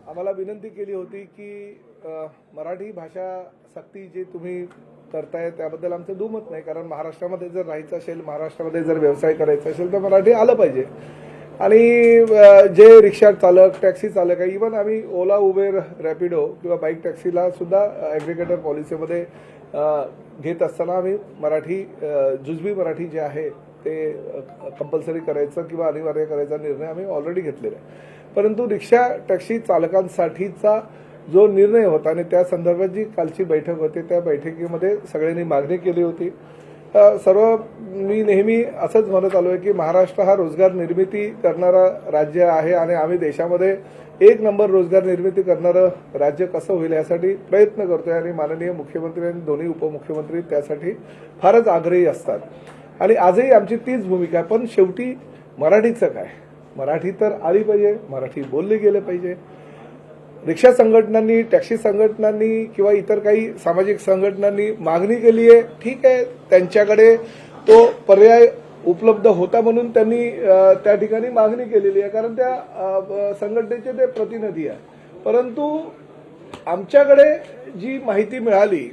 आम्हाला विनंती केली होती की मराठी भाषा सक्ती जे तुम्ही करताय त्याबद्दल आमचं दुमत नाही, कारण महाराष्ट्रामध्ये जर राहायचं असेल, महाराष्ट्रामध्ये जर व्यवसाय करायचा असेल तर मराठी आलं पाहिजे. आणि जे रिक्षा चालक, टॅक्सी चालक आहे, इव्हन आम्ही ओला, उबेर, रॅपिडो किंवा बाईक टॅक्सीला सुद्धा ॲग्रिगेटर पॉलिसीमध्ये घेत असताना आम्ही मराठी जुजबी मराठी जे आहे ते कंपल्सरी करायचं किंवा अनिवार्य करायचा निर्णय आम्ही ऑलरेडी घेतलेला आहे. परंतु रिक्षा टॅक्सी चालकांसाठीचा जो निर्णय होता आणि त्या संदर्भात जी कालची बैठक होती त्या बैठकीमध्ये सगळ्यांनी मागणी केली होती. मी नेहमी असंच म्हणत आलो आहे की महाराष्ट्र हा रोजगार निर्मिती करणारा राज्य आहे आणि आम्ही देशामध्ये एक नंबर रोजगार निर्मिती करणारं राज्य कसं होईल यासाठी प्रयत्न करतोय आणि माननीय मुख्यमंत्री आणि दोन्ही उपमुख्यमंत्री त्यासाठी फारच आग्रही असतात आणि आजही आमची तीच भूमिका आहे. पण शेवटी मराठीचं काय, मराठी तर आली पाहिजे, मराठी बोलली गेले पाहिजे. रिक्षा संघटनांनी, टॅक्सी संघटनांनी किंवा इतर काही सामाजिक संघटनांनी मागणी केली आहे, ठीक आहे, त्यांच्याकडे तो पर्याय उपलब्ध होता म्हणून त्यांनी त्या ठिकाणी मागणी केलेली आहे, कारण त्या संघटनेचे ते प्रतिनिधी आहे. परंतु आमच्याकडे जी माहिती मिळाली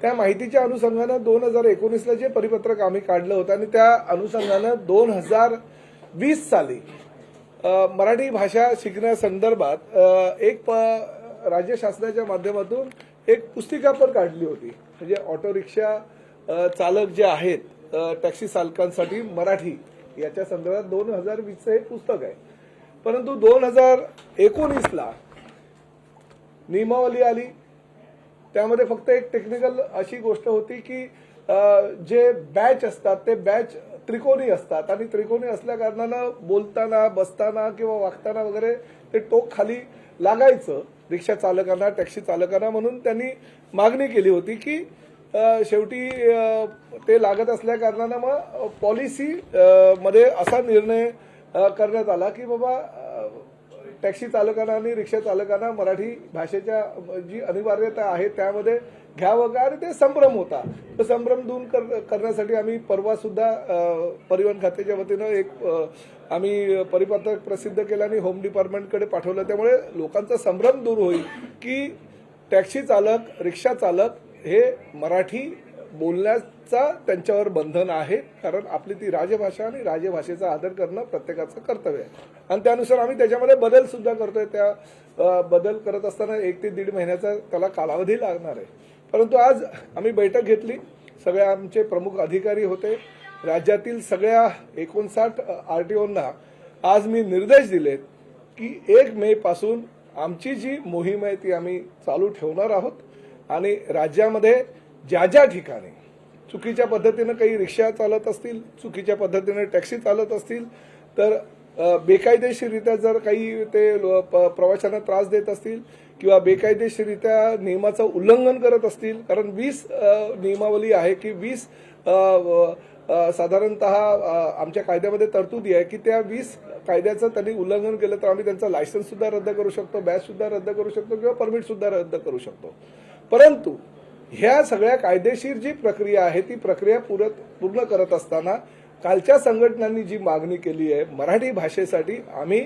त्या माहितीच्या अनुषंगानं 2019ला जे परिपत्रक आम्ही काढलं होतं आणि त्या अनुषंगानं 2020 साली मराठी भाषा शिकण्यासंदर्भात एक राज्य शासनाच्या माध्यमातून एक पुस्तिका पण काढली होती. म्हणजे ऑटो रिक्षा चालक जे आहेत, टॅक्सी चालकांसाठी मराठी याच्या संदर्भात 2020चं हे पुस्तक आहे. परंतु 2019ला नियमावली आली, त्यामध्ये फक्त एक टेक्निकल अशी गोष्ट होती की जे बॅच असतात ते बॅच त्रिकोणी असतात आणि त्रिकोणी असल्या कारणानं बोलताना, बसताना किंवा वागताना वगैरे ते टोक खाली लागायचं रिक्षा चालकांना, टॅक्सी चालकांना, म्हणून त्यांनी मागणी केली होती की शेवटी ते लागत असल्या कारणानं मग पॉलिसी मध्ये असा निर्णय करण्यात आला की बाबा टॅक्सी चालकांना आणि रिक्षा चालकांना मराठी भाषेच्या जी अनिवार्यता आहे त्यामध्ये घ्यावं का, आणि ते संभ्रम होता. तो संभ्रम दूर करण्यासाठी आम्ही परवा सुद्धा परिवहन खात्याच्या वतीनं एक आम्ही परिपत्रक प्रसिद्ध केलं आणि होम डिपार्टमेंटकडे पाठवलं. त्यामुळे लोकांचा संभ्रम दूर होईल की टॅक्सी चालक, रिक्षा चालक हे मराठी बोलण्याचा त्यांच्यावर बंधन आहे, कारण आपली ती राजभाषा आणि राजभाषेचा आदर करणं प्रत्येकाचं कर्तव्य आहे. आणि त्यानुसार आम्ही त्याच्यामध्ये बदल सुद्धा करतोय. त्या बदल करत असताना 1 ते 1.5 महिन्याचा त्याला कालावधी लागणार आहे. परंतु आज आम्ही बैठक घेतली, सगळे आमचे प्रमुख अधिकारी होते, राज्यातील सगळ्या 59 आरटीओंना आज मी निर्देश दिलेत की 1 मे पासून आमची जी मोहीम आहे ती आम्ही चालू ठेवणार आहोत आणि राज्यामध्ये ज्या ज्या ठिकाणी चुकीच्या पद्धतीनं काही रिक्षा चालत असतील, चुकीच्या पद्धतीने टॅक्सी चालत असतील, तर बेकायदेशीररित्या जर काही ते प्रवाशांना त्रास देत असतील किंवा बेकायदेशीररित्या नियमाचं उल्लंघन करत असतील, कारण 20 नियमावली आहे की 20 साधारणतः आमच्या कायद्यामध्ये तरतुदी आहे की त्या 20 कायद्याचं त्यांनी उल्लंघन केलं तर आम्ही त्यांचा लायसन्स सुद्धा रद्द करू शकतो, बॅच सुद्धा रद्द करू शकतो किंवा परमिट सुद्धा रद्द करू शकतो. परंतु ह्या सगळ्या कायदेशीर जी प्रक्रिया आहे ती प्रक्रिया पूर्ण करत असताना कालच्या संघटनांनी जी मागणी केली आहे मराठी भाषेसाठी आम्ही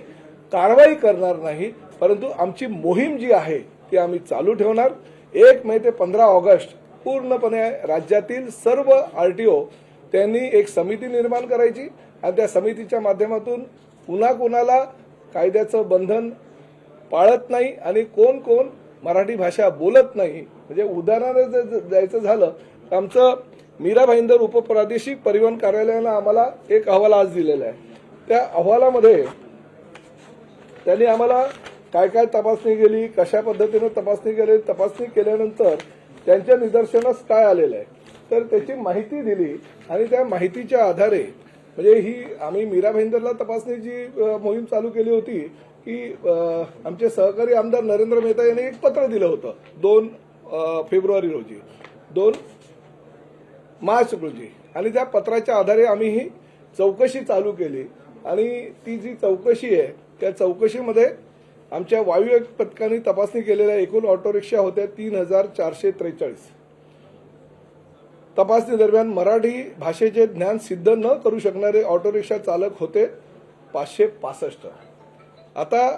कारवाई करणार नाही, परंतु आमची मोहीम जी आहे ती आम्ही चालू ठेवणार. 1 मे ते 15 ऑगस्ट पूर्णपणे राज्यातील सर्व आरटीओ त्यांनी एक समिती निर्माण करायची आणि त्या समितीच्या माध्यमातून पुन्हा कोणाला कायद्याचं बंधन पाळत नाही आणि कोण कोण मराठी भाषा बोलत नाही. म्हणजे उदाहरणार्थ जर द्यायचं झालं तर आमचं मीरा भाईंदर उपप्रादेशिक परिवहन कार्यालयानं आम्हाला एक अहवाल आज दिलेला आहे. त्या अहवालामध्ये त्यांनी आम्हाला काय काय तपासणी केली, कशा पद्धतीनं तपासणी केली, तपासणी केल्यानंतर त्यांच्या निदर्शनास काय आलेलं आहे तर त्याची माहिती दिली आणि त्या माहितीच्या आधारे म्हणजे ही आम्ही मीरा भाईंदरला तपासणीची मोहीम चालू केली होती की आमचे सहकारी आमदार नरेंद्र मेहता यांनी एक पत्र दिलं होतं 2 फेब्रुवारी रोजी, 2 मार्च रोजी, आणि त्या पत्राच्या आधारे आम्ही ही चौकशी चालू केली आणि ती जी चौकशी आहे त्या चौकशीमध्ये आमच्या वायू पथकाने तपासणी केलेल्या एकूण ऑटो रिक्षा होत्या 3443. तपासणी दरम्यान मराठी भाषेचे ज्ञान सिद्ध न करू शकणारे ऑटो रिक्षा चालक होते 565. आता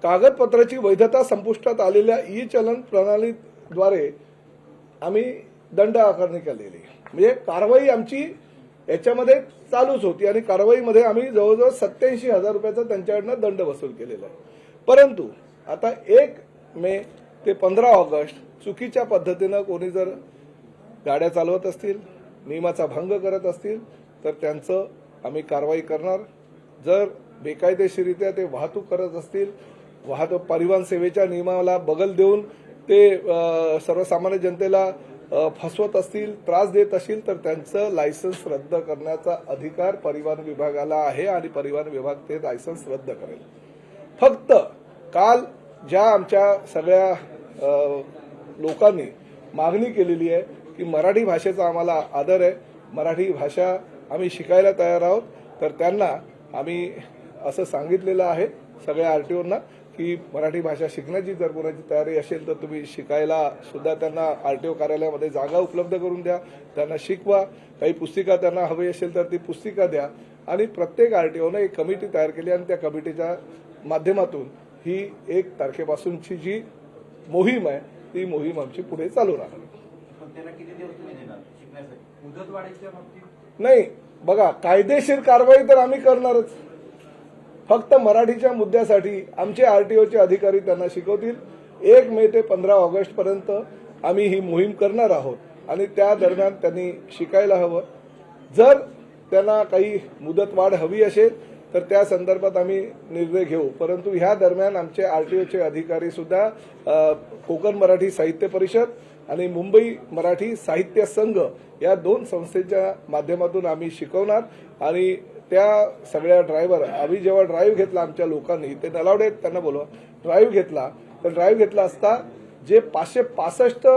कागदपत्राची वैधता संपुष्टात आलेल्या ई चलन प्रणालीद्वारे आम्ही दंड आकारणी केलेली, म्हणजे कारवाई आमची याच्यामध्ये चालूच होती आणि कारवाईमध्ये आम्ही जवळजवळ 87,000 रुपयाचा त्यांच्याकडनं दंड वसूल केलेला आहे. परंतु आता 1 मे ते 15 ऑगस्ट चुकीच्या पद्धतीनं कोणी जर गाड्या चालवत असतील, नियमाचा भंग करत असतील तर त्यांचं आम्ही कारवाई करणार. जर बेकायदेशीरित्या ते वाहतूक करत असतील, वाहतूक परिवहन सेवेच्या नियमाला बगल देऊन ते सर्वसामान्य जनतेला फसवत असतील, त्रास देत असतील तर त्यांचं लायसन्स रद्द करण्याचा अधिकार परिवहन विभागाला आहे आणि परिवहन विभाग ते लायसन्स रद्द करेल. फक्त काल ज्या आमच्या सगळ्या लोकांनी मागणी केलेली आहे की मराठी भाषेचा आम्हाला आदर आहे, मराठी भाषा आम्ही शिकायला तयार आहोत, तर त्यांना आम्ही असं सांगितलेलं आहे सगळ्या आरटीओंना की मराठी भाषा शिकण्याची जर कोणाची तयारी असेल तर तुम्ही शिकायला सुद्धा त्यांना आरटीओ कार्यालयामध्ये जागा उपलब्ध करून द्या, त्यांना शिकवा. काही पुस्तिका त्यांना हवी असेल तर ती पुस्तिका द्या आणि प्रत्येक आरटीओनं एक कमिटी तयार केली आणि त्या कमिटीच्या माध्यमातून ही 1 तारखेपासूनची जी मोहीम आहे ती मोहीम आमची पुढे चालू राहणार. नाही बघा, कायदेशीर कारवाई तर आम्ही करणारच. फक्त मराठीच्या मुद्द्यासाठी आमचे आरटीओचे अधिकारी त्यांना शिकवतील. 1 मे ते 15 ऑगस्ट पर्यंत आम्ही ही मोहीम करणार आहोत आणि त्या दरम्यान त्यांनी शिकायला हवं. जर त्यांना काही मुदतवाढ हवी असेल तर त्या संदर्भात आम्ही निर्णय घेऊ. परंतु ह्या दरम्यान आमचे आरटीओचे अधिकारी सुद्धा कोकण मराठी साहित्य परिषद आणि मुंबई मराठी साहित्य संघ या 2 संस्थेच्या माध्यमातून आम्ही शिकवणार आणि त्या सगळ्या ड्रायव्हर, आम्ही जेव्हा ड्राईव्ह घेतला आमच्या लोकांनी, ते नलावडे त्यांना बोलवा, ड्राईव्ह घेतला तर ड्राईव्ह घेतला असता जे 565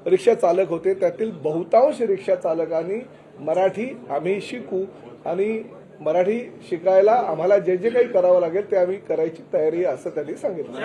रिक्षा चालक होते त्यातील बहुतांश रिक्षा चालकांनी मराठी आम्ही शिकू आणि मराठी शिकायला आम्हाला जे जे काही करावं लागेल ते आम्ही करायची तयारी आहे असं त्यांनी सांगितलं.